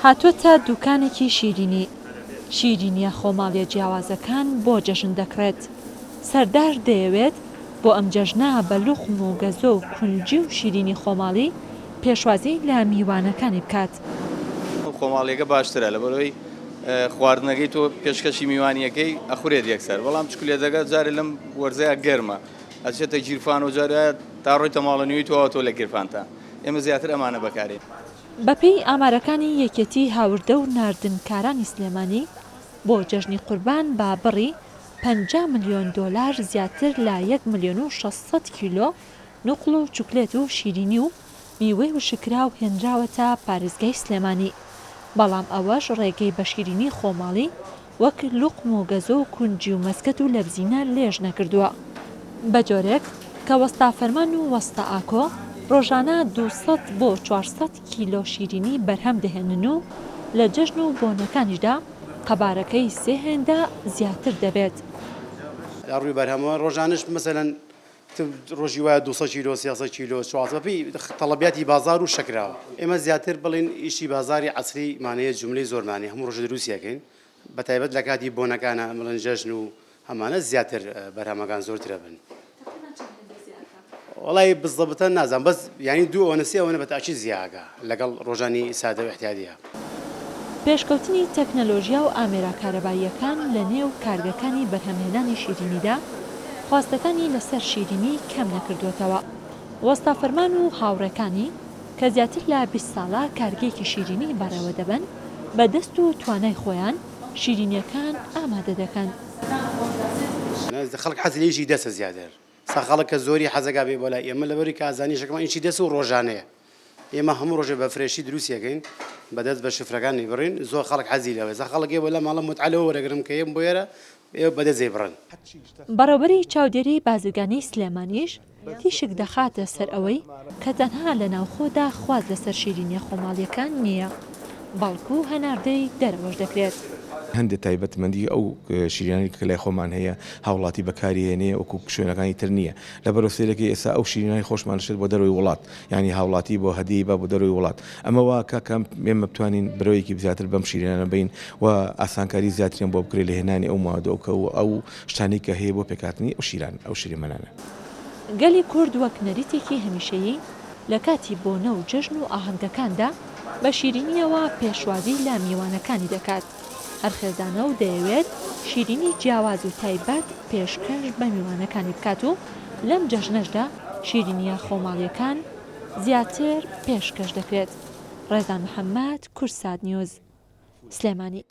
هاتووەتە دوکانێکی شیرینی. شیرینیە خۆماڵیە جیاوازەکان بۆ جەژن دەکرێت. سەردار دەیەوێت بۆ ئەم جەژنە بە لوقم و گەزۆ و کونجی و شیرینی خۆماڵی پێشوازی لە میوانەکانی بکات. خۆماڵیەکە باشترە لەبەرەوەی خواردنەکەی تۆ پێشکەشی میوانیەکەی ئەخورێت یەکسەر، بەڵام چکولێتەکە جارێ لەم وەرزەیە گەرمە ئەچێتە گیرفان و جارە تا ڕۆی تەماڵەنیوی تۆ لە گیرفانتە. ئێمە زیاتر ئەمانە بەکارێن. بەپێی ئامارەکانی یەکێتی هاوردە و ناردنکارانی سلێمانی بۆ جەژنی قوربان با بڕی 50 ملیۆن دۆلار زیاتر لە 1,600,000 کیلۆ نوقڵ و چوکلێت و شیرینی و میوەی وشکرا و هێنراوەتە پارێزگای سلێمانی. بەڵام ئەوەش ڕێگەی بە شیرینی خۆماڵی وەک لوقم و گەزۆ و کونجی و مەسکەت و لەبزینە لێژ نەکردووە. بە جۆرێک کە وەستا فەرمان و وەستا ئاکۆ ڕۆژانە 200 بۆ 400 کیلۆ شیرینی بەرهەم دەهێنن و لە جەژن و بۆنەکانیشدا قەبارەکەی 3 هێندە زیاتر دەبێت. ڕووی بەرهەمەوە ڕۆژانش مەسەلەن ڕۆژی وایە 200 کیلۆ 300 کیلۆ 400 تەڵەبیاتی بازار و شەکراوە. ئێمە زیاتر بڵین ئیشی بازاری عەسری مانەیە جوملەی زۆرمانی هەموو ڕۆژە دروستیەکەین بەتایبەت لە کاتی بۆنەکانە بڵێن جەژن و هەمانە زیاتر بەرهەمەکان زۆرترە بن. وڵی بزڵبتە نازان بەس ینی دوو ئەوەنەسی ئەوەنە بەتاکی زیاگە لەگەڵ ڕۆژانی سادە و احتیاجیە. پێشکەوتنی تەکنەلۆژیا و ئامێرە کارەباییەکان لە نێو کارگەکانی بەرهەمهێنانی شیرینیدا خواستەکانی لەسەر شیرینی کەم نەکردوێتەوە. وەستا فەرمان و هاوڕێکانی کە زیاتر لە 20 ساڵە کارگەیەکی شیرینی بەڕێوە دەبن بە دەست و توانای خۆیان شیرینیەکان ئامادە دەکەن. خەڵک حەزی لێژی دەسە زیاتر. ساخەڵک کە زۆری حەزەکا بێ بۆ لای ئێمە لەبەری کازانی شەکەمان ئیشی دەست و ڕۆژانەیە. ئێمە هەموو ڕۆژێ بە فرێشی دروستیەکەین بەدەست بە شفرەکانی بڕین زۆر خەڵک حەزی لەوێ خەڵکێ بۆ لە ماڵە متعالەوە وەرەگرم کە ئێم بۆ ئێرە بەدەستێ بڕن. بەڕێوەبەری چاودێری بازرگانیی سلێمانیش تیشک دەخاتە سەر ئەوەی کە تەنها لە ناوخۆدا خواز لەسەر شیرینیە خۆماڵیەکان نییە، بەڵکو هەناردەی دەرەوەش دەکرێت. هەندێک تایبەتمەندی ئەو شیرینانی کە لای خۆمان هەیە هاوڵاتی بەکارهێنێ وەکو شوێنەکانی تر نییە لەبەرەوە سێرەکەی ئێستا ئەو شیرینانی خۆشمانشێت بۆ دەروی وڵات ینی هاوڵاتی بۆ هەدیی بە بۆ دەروی وڵات ئەمەوە کەم ئێمە بتوانین برەوەیەکی زیاتر بەم شیرینانە بین و ئاسانکاری زیاتریان بۆ بکرێت لە هێنانی ئەو مادۆکە و ئەو شتانی کە هەیە بۆ پێکاتنی ئەو شیران ئەو شیرینمەنانە. گەلی کورد وەک نەریتێکی هەمیشەیی لە کاتی بۆنە و جەژن و ئاهەنگەکاندا بە شیرینیەوە پێشوازی لە میوانەکانی دەکات. هەر خێزانە و دەیەوێت شیرینی جیاواز و تایبەت پێشکەش بە میوانەکانی بکات و لەم جەژنەشدا شیرینیە خۆماڵیەکان زیاتر پێشکەش دەکرێت. ڕێزان محەممەد، کورسات نیوز، سلێمانی.